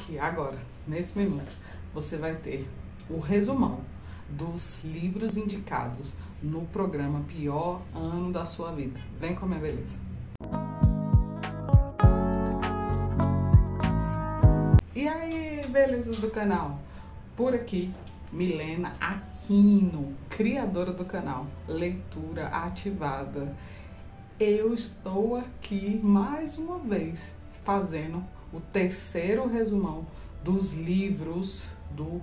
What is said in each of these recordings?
Aqui, agora, nesse minuto, você vai ter o resumão dos livros indicados no programa Pior Ano da Sua Vida. Vem com a minha beleza. E aí, belezas do canal? Por aqui, Milena Aquino, criadora do canal Leitura Ativada. Eu estou aqui mais uma vez fazendo o terceiro resumão dos livros do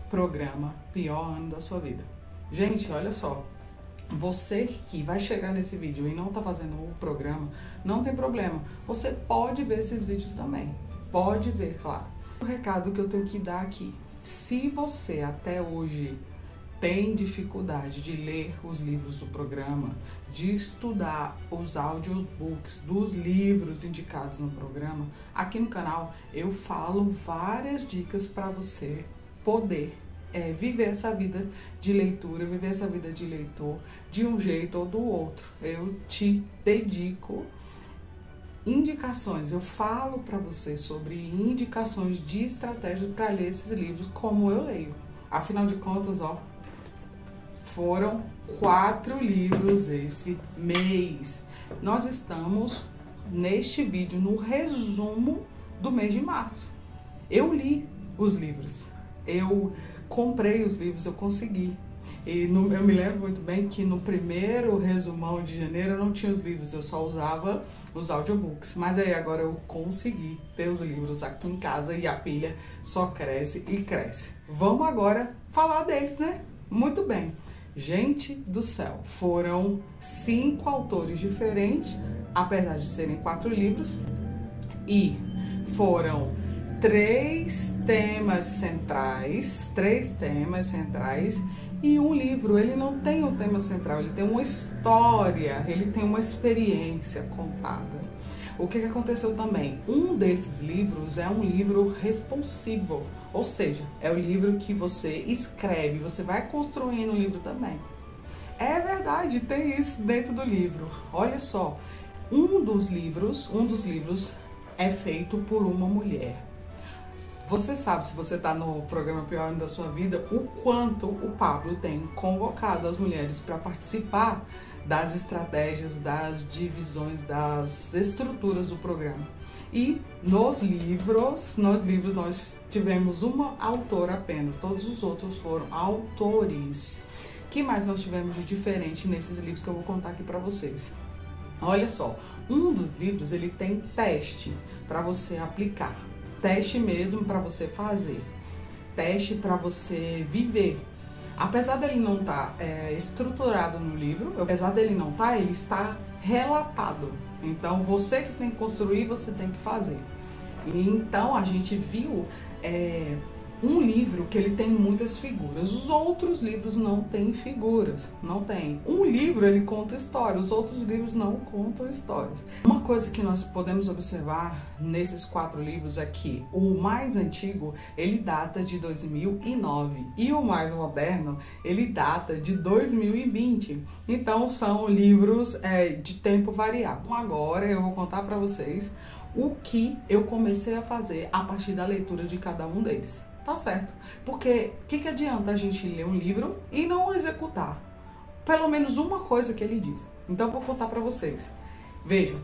programa Pior Ano da Sua Vida. Gente, olha só, você que vai chegar nesse vídeo e não tá fazendo o programa, não tem problema, você pode ver esses vídeos também, pode ver, claro. O recado que eu tenho que dar aqui, se você até hoje tem dificuldade de ler os livros do programa, de estudar os audiobooks dos livros indicados no programa, aqui no canal eu falo várias dicas para você poder viver essa vida de leitura, viver essa vida de leitor de um jeito ou do outro. Eu te dedico indicações, eu falo para você sobre indicações de estratégia para ler esses livros como eu leio. Afinal de contas, ó, foram 4 livros esse mês. Nós estamos neste vídeo no resumo do mês de março. Eu li os livros, eu comprei os livros, eu consegui. E eu me lembro muito bem que no primeiro resumão de janeiro eu não tinha os livros, eu só usava os audiobooks. Mas aí agora eu consegui ter os livros aqui em casa e a pilha só cresce e cresce. Vamos agora falar deles, né? Muito bem. Gente do céu, foram 5 autores diferentes, apesar de serem 4 livros, e foram 3 temas centrais, e um livro, ele não tem um tema central, ele tem uma história, ele tem uma experiência contada. O que aconteceu também? Um desses livros é um livro responsivo, ou seja, é o livro que você escreve, você vai construindo o livro também. É verdade, tem isso dentro do livro. Olha só, um dos livros é feito por uma mulher. Você sabe, se você está no programa Pior Ano da Sua Vida, o quanto o Pablo tem convocado as mulheres para participar das estratégias, das divisões, das estruturas do programa. E nos livros nós tivemos uma autora apenas, todos os outros foram autores. O que mais nós tivemos de diferente nesses livros que eu vou contar aqui para vocês? Olha só, um dos livros ele tem teste para você aplicar, teste mesmo para você fazer, teste para você viver. Apesar dele não estar estruturado no livro, ele está relatado. Então, você que tem que construir, você tem que fazer. E, então, a gente viu um livro que ele tem muitas figuras. Os outros livros não têm figuras, não tem. Um livro, ele conta história, os outros livros não contam histórias. Uma coisa que nós podemos observar nesses 4 livros é que o mais antigo, ele data de 2009 e o mais moderno, ele data de 2020. Então, são livros de tempo variado. Então, agora eu vou contar para vocês o que eu comecei a fazer a partir da leitura de cada um deles. Tá certo? Porque o que adianta a gente ler um livro e não executar pelo menos uma coisa que ele diz? Então, eu vou contar para vocês. Vejam,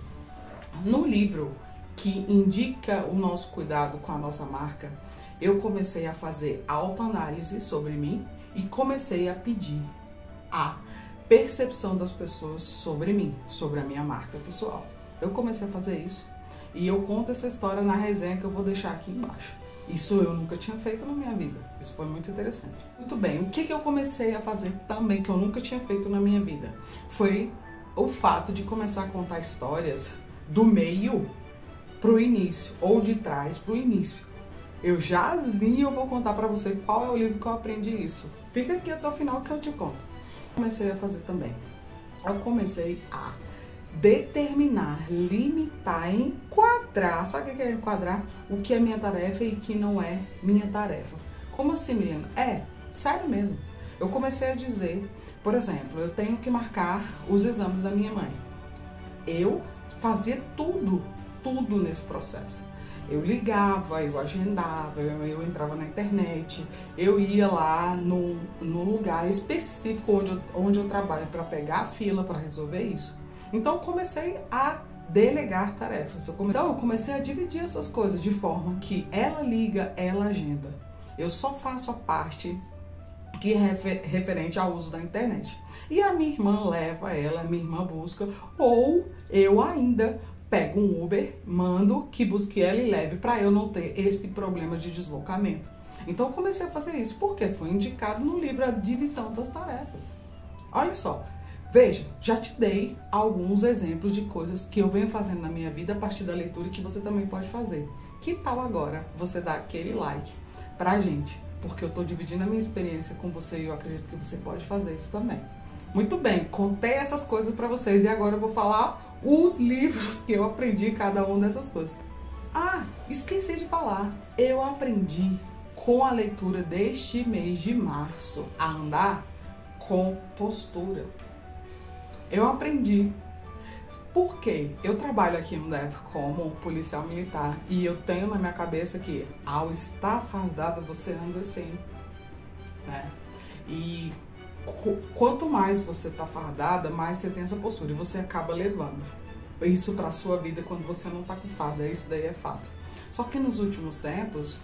no livro que indica o nosso cuidado com a nossa marca, eu comecei a fazer autoanálise sobre mim e comecei a pedir a percepção das pessoas sobre mim, sobre a minha marca pessoal. Eu comecei a fazer isso e eu conto essa história na resenha que eu vou deixar aqui embaixo. Isso eu nunca tinha feito na minha vida. Isso foi muito interessante. Muito bem, o que eu comecei a fazer também que eu nunca tinha feito na minha vida? Foi o fato de começar a contar histórias do meio pro início, ou de trás pro início. Eu vou contar pra você qual é o livro que eu aprendi isso. Fica aqui até o final que eu te conto. Comecei a fazer também. Eu comecei a determinar, limitar, enquadrar. Sabe o que é enquadrar? O que é minha tarefa e o que não é minha tarefa. Como assim, Milena? Sério mesmo. Eu comecei a dizer, por exemplo, eu tenho que marcar os exames da minha mãe. Eu fazia tudo nesse processo. Eu ligava, eu agendava, eu entrava na internet, eu ia lá no lugar específico onde eu trabalho para pegar a fila para resolver isso. Então eu comecei a delegar tarefas. Então eu comecei a dividir essas coisas de forma que ela liga, ela agenda. Eu só faço a parte que é referente ao uso da internet. E a minha irmã leva ela, a minha irmã busca, ou eu ainda pego um Uber, mando que busque ela e leve para eu não ter esse problema de deslocamento. Então eu comecei a fazer isso porque foi indicado no livro A Divisão das Tarefas. Olha só, veja, já te dei alguns exemplos de coisas que eu venho fazendo na minha vida a partir da leitura e que você também pode fazer. Que tal agora você dar aquele like pra gente? Porque eu tô dividindo a minha experiência com você e eu acredito que você pode fazer isso também. Muito bem, contei essas coisas pra vocês e agora eu vou falar os livros que eu aprendi cada uma dessas coisas. Ah, esqueci de falar. Eu aprendi com a leitura deste mês de março a andar com postura. Eu aprendi. Por quê? Eu trabalho aqui no DF como policial militar e eu tenho na minha cabeça que ao estar fardado você anda assim, né? E quanto mais você tá fardada, mais você tem essa postura e você acaba levando isso pra sua vida quando você não tá com farda, isso daí é fato. Só que nos últimos tempos,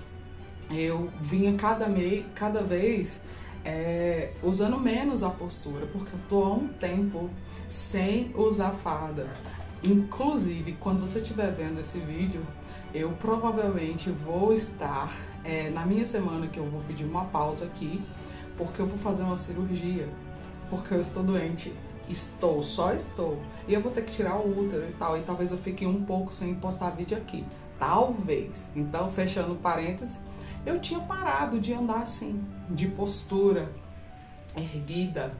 eu vinha cada vez usando menos a postura, porque eu tô há um tempo sem usar farda. Inclusive, quando você estiver vendo esse vídeo, eu provavelmente vou estar na minha semana que eu vou pedir uma pausa aqui, porque eu vou fazer uma cirurgia, porque eu estou doente. Só estou. E eu vou ter que tirar o útero e tal, e talvez eu fique um pouco sem postar vídeo aqui. Talvez. Então, fechando parênteses, eu tinha parado de andar assim, de postura erguida,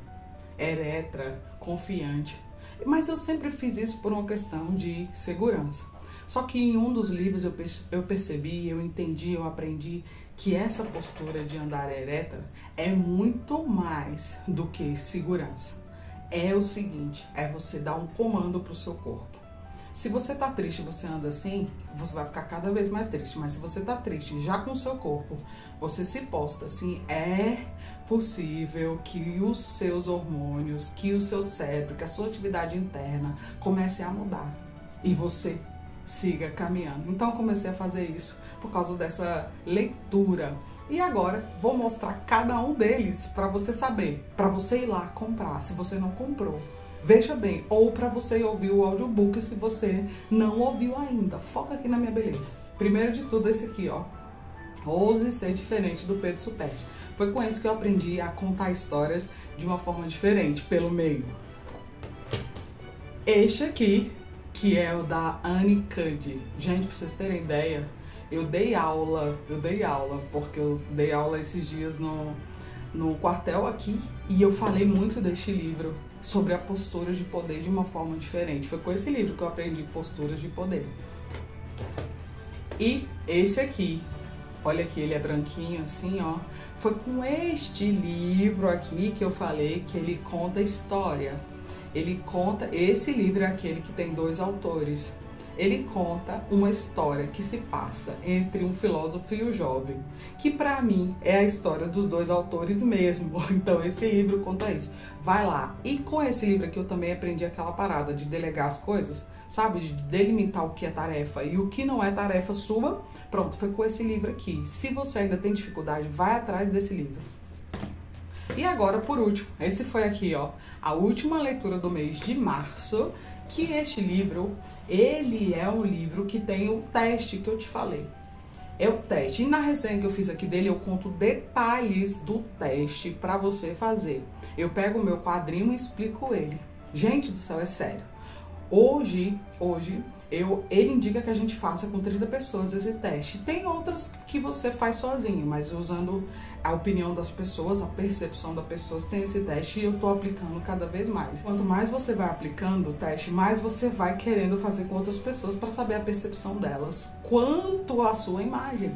eretra, confiante. Mas eu sempre fiz isso por uma questão de segurança. Só que em um dos livros eu percebi, eu entendi, eu aprendi que essa postura de andar ereta é muito mais do que segurança. É o seguinte, é você dar um comando pro seu corpo. Se você tá triste e você anda assim, você vai ficar cada vez mais triste. Mas se você tá triste já com o seu corpo, você se posta assim, é possível que os seus hormônios, que o seu cérebro, que a sua atividade interna comece a mudar. E você siga caminhando. Então eu comecei a fazer isso por causa dessa leitura. E agora vou mostrar cada um deles para você saber, para você ir lá comprar, se você não comprou. Veja bem, ou para você ouvir o audiobook se você não ouviu ainda. Foca aqui na minha beleza. Primeiro de tudo esse aqui, ó. Ouse Ser Diferente, do Pedro Supete. Foi com esse que eu aprendi a contar histórias de uma forma diferente, pelo meio. Este aqui, que é o da Anne Cuddy. Gente, pra vocês terem ideia, eu dei aula, porque eu dei aula esses dias no quartel aqui e eu falei muito deste livro sobre a postura de poder de uma forma diferente. Foi com esse livro que eu aprendi posturas de poder. E esse aqui, olha aqui, ele é branquinho assim, ó. Foi com este livro aqui que eu falei que ele conta história. Esse livro é aquele que tem 2 autores. Ele conta uma história que se passa entre um filósofo e o jovem, que para mim é a história dos 2 autores mesmo. Então esse livro conta isso. Vai lá. E com esse livro aqui eu também aprendi aquela parada de delegar as coisas, sabe? De delimitar o que é tarefa e o que não é tarefa sua. Pronto, foi com esse livro aqui. Se você ainda tem dificuldade, vai atrás desse livro. E agora, por último, esse foi aqui, ó, a última leitura do mês de março, que este livro, ele é o livro que tem o teste que eu te falei. É o teste. E na resenha que eu fiz aqui dele, eu conto detalhes do teste para você fazer. Eu pego o meu quadrinho e explico ele. Gente do céu, é sério. Hoje, ele indica que a gente faça com 30 pessoas esse teste. Tem outras que você faz sozinho, mas usando a opinião das pessoas, a percepção das pessoas, tem esse teste e eu tô aplicando cada vez mais. Quanto mais você vai aplicando o teste, mais você vai querendo fazer com outras pessoas para saber a percepção delas quanto à sua imagem.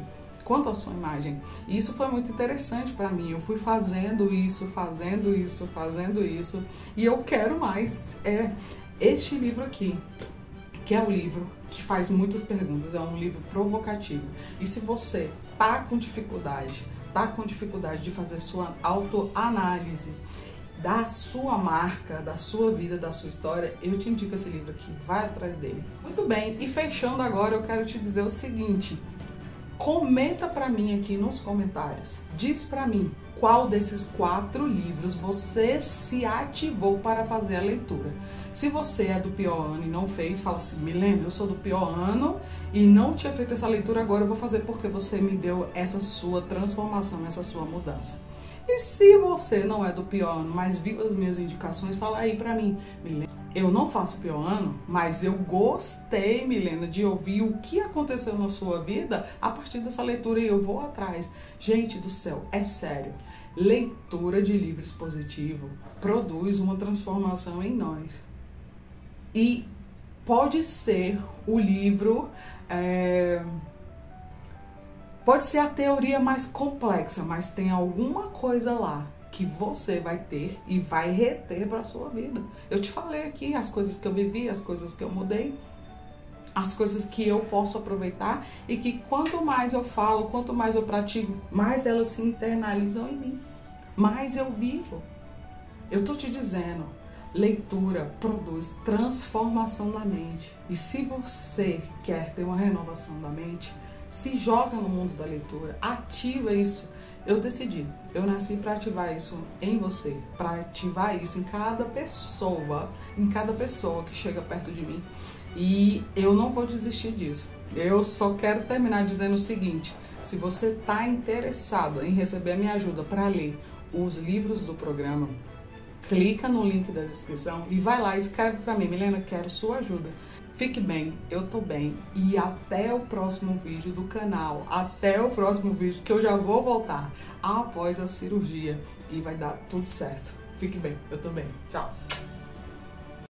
E isso foi muito interessante para mim. Eu fui fazendo isso, e eu quero mais. É este livro aqui, que é o livro que faz muitas perguntas, é um livro provocativo. E se você tá com dificuldade de fazer sua autoanálise da sua marca, da sua vida, da sua história, eu te indico esse livro aqui, vai atrás dele. Muito bem, e fechando agora, eu quero te dizer o seguinte: comenta pra mim aqui nos comentários, diz pra mim qual desses 4 livros você se ativou para fazer a leitura. Se você é do pior ano e não fez, fala assim: Milena, eu sou do pior ano e não tinha feito essa leitura, agora eu vou fazer porque você me deu essa sua transformação, essa sua mudança. E se você não é do pior ano, mas viu as minhas indicações, fala aí pra mim: Milena, eu não faço pior ano, mas eu gostei, Milena, de ouvir o que aconteceu na sua vida a partir dessa leitura e eu vou atrás. Gente do céu, é sério. Leitura de livro expositivo produz uma transformação em nós. E pode ser o livro, pode ser a teoria mais complexa, mas tem alguma coisa lá que você vai ter e vai reter para a sua vida. Eu te falei aqui as coisas que eu vivi, as coisas que eu mudei, as coisas que eu posso aproveitar e que quanto mais eu falo, quanto mais eu pratico, mais elas se internalizam em mim, mais eu vivo. Eu tô te dizendo, leitura produz transformação na mente. E se você quer ter uma renovação da mente, se joga no mundo da leitura, ativa isso. Eu decidi, eu nasci para ativar isso em você, para ativar isso em cada pessoa que chega perto de mim. E eu não vou desistir disso. Eu só quero terminar dizendo o seguinte: se você está interessado em receber a minha ajuda para ler os livros do programa, clica no link da descrição e vai lá e escreve para mim: Milena, quero sua ajuda. Fique bem, eu tô bem, e até o próximo vídeo do canal, até o próximo vídeo que eu já vou voltar após a cirurgia e vai dar tudo certo. Fique bem, eu tô bem. Tchau!